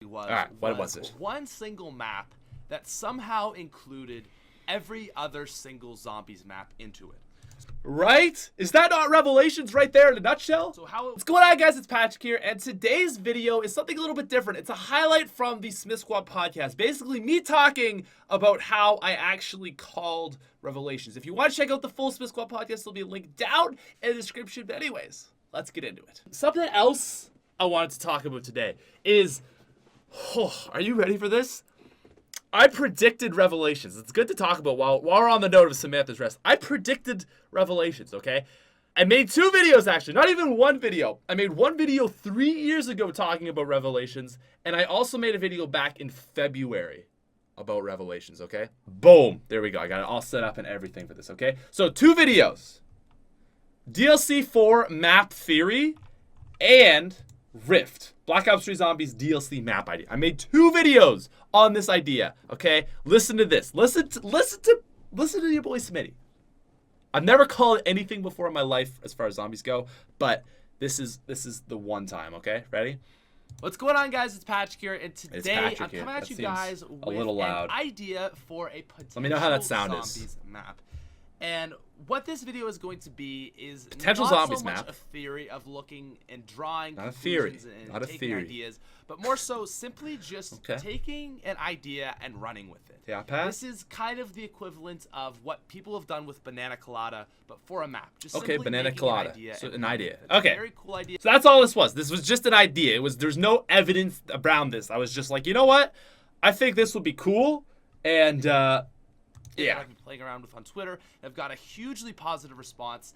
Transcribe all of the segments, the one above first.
What was it? One single map that somehow included every other single zombies map into it. Right? Is that not Revelations right there in a nutshell? So what's going on, guys? It's Patrick here, and today's video is something a little bit different. It's a highlight from the SmithSquad Podcast. Basically, me talking about how I actually called Revelations. If you want to check out the full SmithSquad Podcast, there'll be a link down in the description. But anyways, let's get into it. Something else I wanted to talk about today is, are you ready for this? I predicted Revelations. It's good to talk about while we're on the note of Samantha's rest. I predicted Revelations, okay? I made 2 videos, actually. Not even one video. I made one video 3 years ago talking about Revelations, and I also made a video back in February about Revelations, okay? Boom. There we go. I got it all set up and everything for this, okay? So 2 videos. DLC 4 Map Theory and Rift. Black Ops 3 Zombies DLC map idea. I made 2 videos on this idea, okay? Listen to this. Listen to your boy Smitty. I've never called anything before in my life as far as zombies go, but this is the one time, okay? Ready? What's going on, guys? It's Patrick here, and today I'm coming at you guys with an idea for a potential Let me know how that sound zombies map. And what this video is going to be is potential not zombies so much map. A theory of looking and drawing not a theory, and not a taking theory. ideas, but more so simply just taking an idea and running with it. Yeah, Pat? This is kind of the equivalent of what people have done with Banana Colada, but for a map. Just okay, simply Banana making Colada. an idea. Okay. Very cool idea. So that's all this was. This was just an idea. There's no evidence around this. I was just like, you know what? I think this would be cool, and yeah. I've been playing around with on Twitter. I've got a hugely positive response.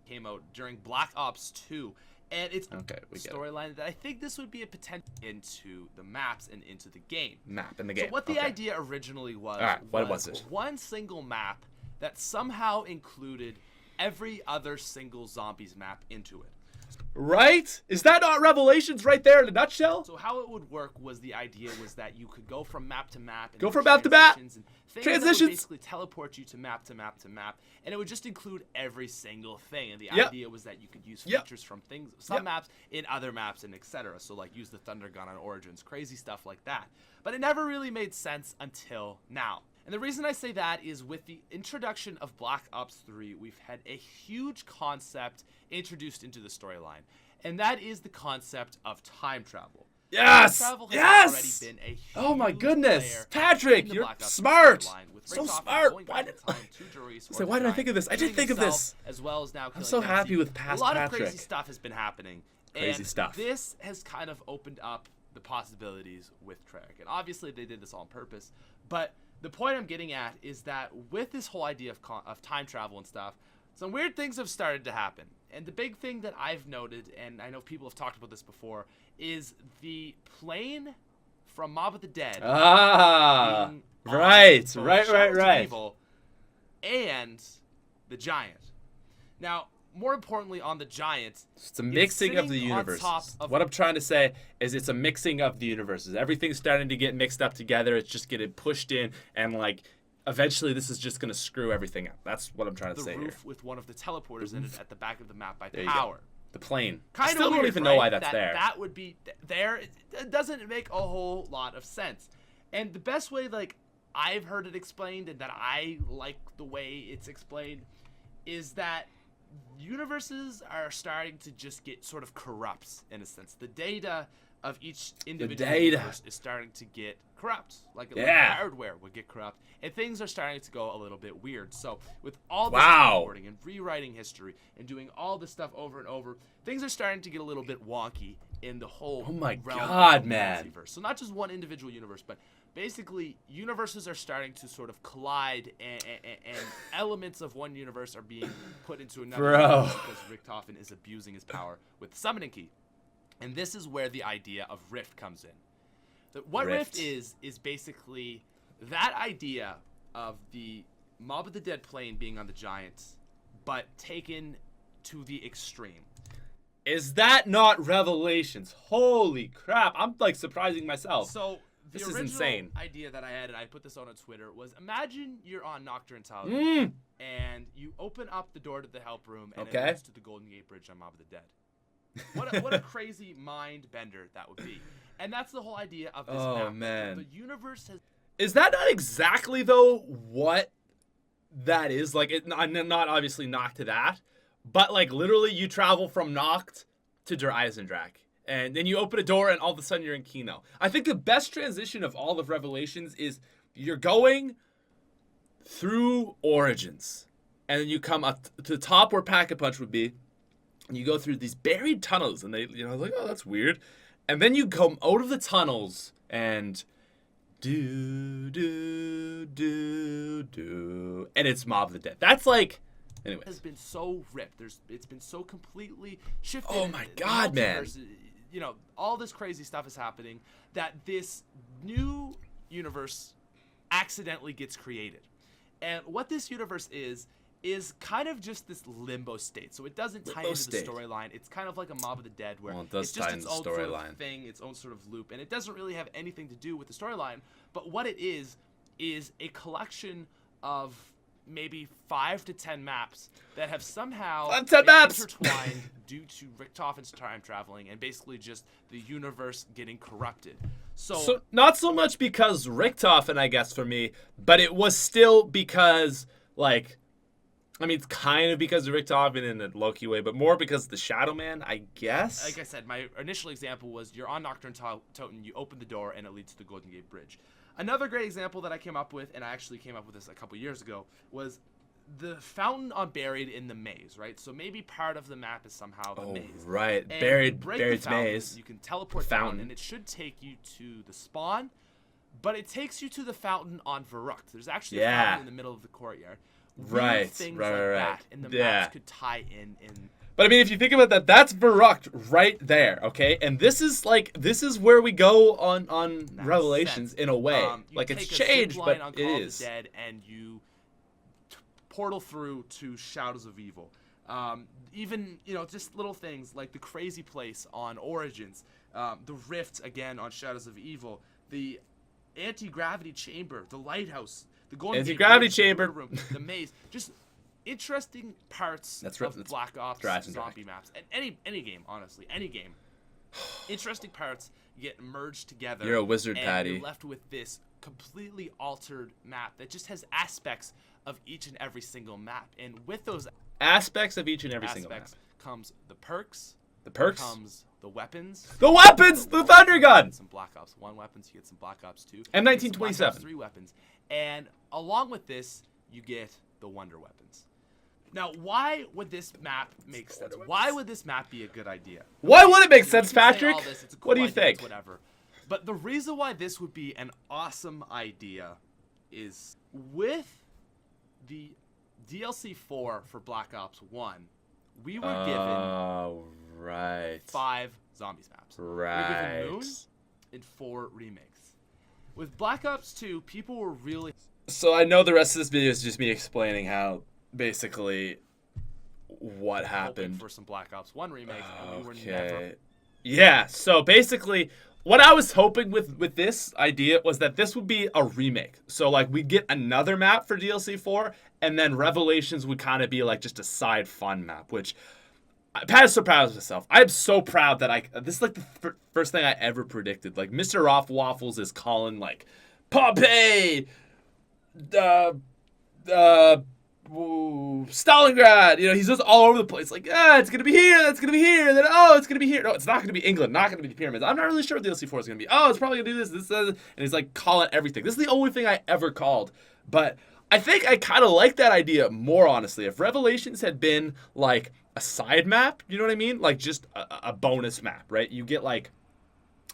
Came out during Black Ops 2, and it's a storyline that I think this would be a potential into the maps and into the game. So what the idea originally was, what was it? One single map that somehow included every other single zombies map into it. Right? Is that not Revelations right there in a nutshell? So how it would work was the idea was that you could go from map to map. And go from map to map. And things that would basically teleport you to map to map to map. And it would just include every single thing. And the idea was that you could use features from some maps in other maps and etc. So like use the Thunder Gun on Origins, crazy stuff like that. But it never really made sense until now. And the reason I say that is with the introduction of Black Ops 3, we've had a huge concept introduced into the storyline. And that is the concept of time travel. Yes! Time travel has already been a huge oh my goodness! player Patrick, you're smart! So smart! Why did I think of this? I did think of this! As well as now I'm so happy with past Patrick. A lot of crazy stuff has been happening. Crazy stuff. This has kind of opened up the possibilities with Treyarch. And obviously they did this on purpose. But the point I'm getting at is that with this whole idea of time travel and stuff, some weird things have started to happen. And the big thing that I've noted, and I know people have talked about this before, is the plane from Mob of the Dead. Right. Evil and the Giant. Now, more importantly, on the Giant, it's a mixing of the universes. What I'm trying to say is it's a mixing of the universes. Everything's starting to get mixed up together. It's just getting pushed in, and like eventually this is just going to screw everything up. That's what I'm trying to say here. The roof with one of the teleporters in it at the back of the map by power. The plane. I still don't even know why that's there. That would be there. It doesn't make a whole lot of sense. And the best way, like, I've heard it explained and that I like the way it's explained is that universes are starting to just get sort of corrupt in a sense. The data of each individual universe is starting to get corrupt. Like hardware would get corrupt. And things are starting to go a little bit weird. So with all this recording and rewriting history and doing all this stuff over and over, things are starting to get a little bit wonky in the whole realm of the multiverse. So not just one individual universe, but basically universes are starting to sort of collide, and elements of one universe are being put into another universe because Richtofen is abusing his power with the summoning key. And this is where the idea of Rift comes in. What Rift is basically that idea of the Mob of the Dead plane being on the Giants, but taken to the extreme. Is that not Revelations? Holy crap. I'm like surprising myself. So the this is original insane. idea that I had, and I put this on Twitter, was imagine you're on Nocturne Tower and you open up the door to the help room and it leads to the Golden Gate Bridge on Mob of the Dead. What a crazy mind bender that would be. And that's the whole idea of this Oh, map. man. The universe has... Is that not exactly, though, what that is? Like, not obviously Noct to that, but, like, literally you travel from Noct to Der Eisendrache. And then you open a door and all of a sudden you're in Kino. I think the best transition of all of Revelations is you're going through Origins. And then you come up to the top where Pack-a-Punch would be. And you go through these buried tunnels. And they, like, oh, that's weird. And then you come out of the tunnels and do. And it's Mob of the Dead. That's like, anyway. Has been so ripped. It's been so completely shifted. Oh my God, man. You know, all this crazy stuff is happening that this new universe accidentally gets created. And what this universe is kind of just this limbo state. So it doesn't tie into the storyline. It's kind of like a Mob of the Dead where it's just its own sort of thing, its own sort of loop. And it doesn't really have anything to do with the storyline. But what it is a collection of maybe 5 to 10 maps that have somehow intertwined due to Richtofen's time traveling and basically just the universe getting corrupted. So not so much because Richtofen, I guess, for me, but it was still because, like, I mean, it's kind of because of Richtofen in a low-key way, but more because of the Shadow Man, I guess. Like I said, my initial example was you're on Nocturne Toten, you open the door, and it leads to the Golden Gate Bridge. Another great example that I came up with, and I actually came up with this a couple years ago, was the fountain on Buried in the Maze, right? So maybe part of the map is somehow the maze. Right. And Buried's Maze. You can teleport down, and it should take you to the spawn, but it takes you to the fountain on Verrückt. There's actually a fountain in the middle of the courtyard. Right. Things like that, and the maps could tie in. But I mean, if you think about that, that's Verrückt right there, okay? And this is where we go on Revelations in a way. Like, it's changed, but it is. Dead, and you portal through to Shadows of Evil. Even, just little things like the crazy place on Origins, the rift again on Shadows of Evil, the anti-gravity chamber, the lighthouse, the Golden anti-gravity chamber, room, the maze, just interesting parts of Black Ops zombie maps, and any game, honestly, any game. Interesting parts get merged together. You're a wizard, and Patty. You're left with this completely altered map that just has aspects of each and every single map, and with those aspects of each and every single map comes the perks. The perks comes the weapons. The weapons! The Thunder Gun! Some Black Ops 1 weapons, you get some Black Ops 2. M1927. Black Ops 3 weapons. And along with this, you get the Wonder Weapons. Now, why would this map make sense? Why would this map be a good idea? Why would it make sense, Patrick? What do you think? Whatever. But the reason why this would be an awesome idea is with the DLC 4 for Black Ops 1, we were given 5 zombies maps. Right. We were given Moon and 4 remakes. With Black Ops 2, people were really... So I know the rest of this video is just me explaining how, basically, what happened. For some Black Ops 1 remakes, and we were never... Yeah, so basically, what I was hoping with this idea was that this would be a remake. So, like, we'd get another map for DLC 4, and then Revelations would kind of be, like, just a side fun map, which... Pat is so proud of himself. I'm so proud that this is like the first thing I ever predicted. Like, Mr. Off Waffles is calling, like, Pompeii, Stalingrad. He's just all over the place. Like, it's going to be here, that's going to be here, and then, it's going to be here. No, it's not going to be England, not going to be the pyramids. I'm not really sure what DLC 4 is going to be. It's probably going to do this, and he's, like, calling everything. This is the only thing I ever called. But I think I kind of like that idea more, honestly. If Revelations had been, like, a side map, you know what I mean? Like, just a bonus map, right? You get, like,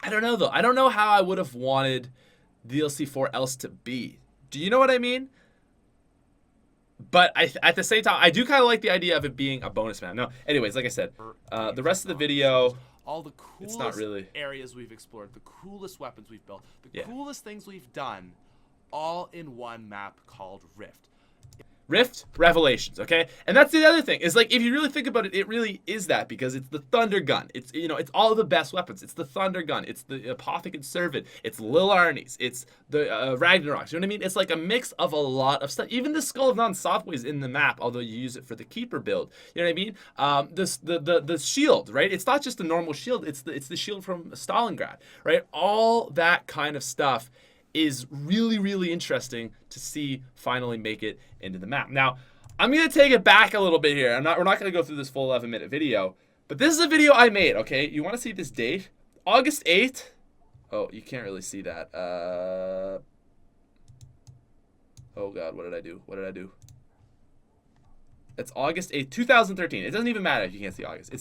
I don't know, though. I don't know how I would have wanted DLC 4 else to be. Do you know what I mean? But at the same time, I do kind of like the idea of it being a bonus map. No, anyways, like I said, the rest of the video, all the coolest areas we've explored, the coolest weapons we've built, the coolest things we've done, all in one map called Rift. Rift, Revelations, okay? And that's the other thing. Is like if you really think about it, it really is that because it's the Thunder Gun. It's it's all the best weapons. It's the Thunder Gun. It's the Apothecary Servant. It's Lil Arnie's. It's the Ragnaroks. You know what I mean? It's like a mix of a lot of stuff. Even the Skull of Non-Software is in the map, although you use it for the Keeper build. You know what I mean? The shield, right? It's not just a normal shield. It's the shield from Stalingrad, right? All that kind of stuff is really, really interesting to see finally make it into the map. Now, I'm going to take it back a little bit here. We're not going to go through this full 11-minute video, but this is a video I made, okay? You want to see this date? August 8th. Oh, you can't really see that. Oh, God, what did I do? It's August 8th, 2013. It doesn't even matter if you can't see August.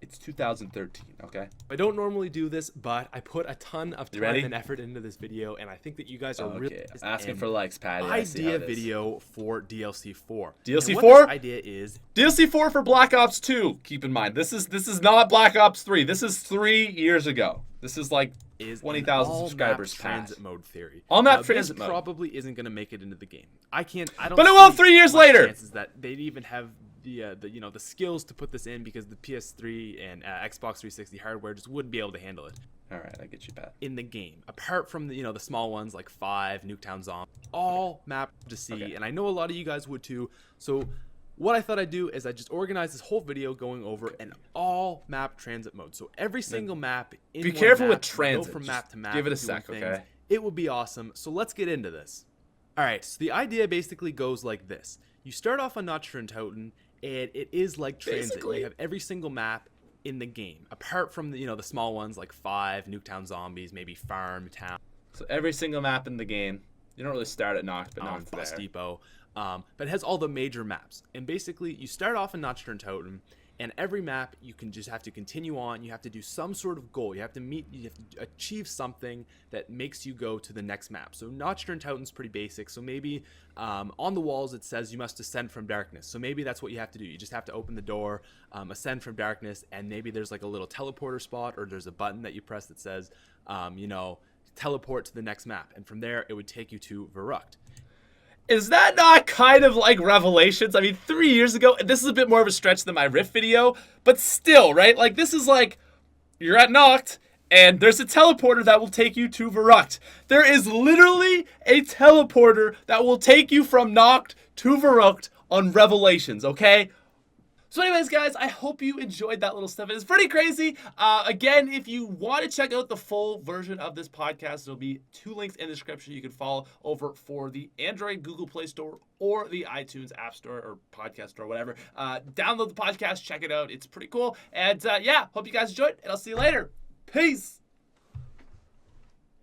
It's 2013, okay? I don't normally do this, but I put a ton of time ready? and effort into this video, and I think that you guys are really asking for likes, Patty. Idea video for DLC 4. DLC 4? This idea is DLC 4 for Black Ops 2. Keep in mind, this is not Black Ops 3. This is 3 years ago. This is like 20,000 subscribers past. Transit mode theory. All map transit mode. mode. Probably isn't going to make it into the game. I don't. But it will 3 years later. Chances that they'd even have the skills to put this in because the PS3 and Xbox 360 hardware just wouldn't be able to handle it. All right, I get you, Pat. In the game, apart from the small ones like 5, Nuketown Zombie, all map to see, and I know a lot of you guys would too. So what I thought I'd do is I just organize this whole video going over an all map transit mode. So every single map in be one careful map, with transit. go from map to map. Give it a doing sec, things. okay? It would be awesome. So let's get into this. All right, so the idea basically goes like this. You start off on Notch-Tron-Toten, and it is like transit. Basically. You have every single map in the game, apart from the small ones like 5, Nuketown Zombies, maybe Farm Town. So every single map in the game. You don't really start at Noct, but Noct's Frost there. Depot. But it has all the major maps. And basically, you start off in Notch-Tron-Toten, and every map you can just have to continue on. You have to do some sort of goal. You have to achieve something that makes you go to the next map. So Notch-Tron-Toten's pretty basic. So maybe on the walls it says you must ascend from darkness. So maybe that's what you have to do. You just have to open the door, ascend from darkness, and maybe there's like a little teleporter spot, or there's a button that you press that says, teleport to the next map. And from there, it would take you to Verrucht. Is that not kind of like Revelations? I mean, 3 years ago, this is a bit more of a stretch than my Rift video, but still, right? Like, this is like, you're at Noct, and there's a teleporter that will take you to Verrucht. There is literally a teleporter that will take you from Noct to Verrucht on Revelations, okay? So anyways, guys, I hope you enjoyed that little stuff. It's pretty crazy. Again, if you want to check out the full version of this podcast, there'll be 2 links in the description you can follow over for the Android Google Play Store or the iTunes App Store or Podcast Store, whatever. Download the podcast, check it out. It's pretty cool. And yeah, hope you guys enjoyed, and I'll see you later. Peace.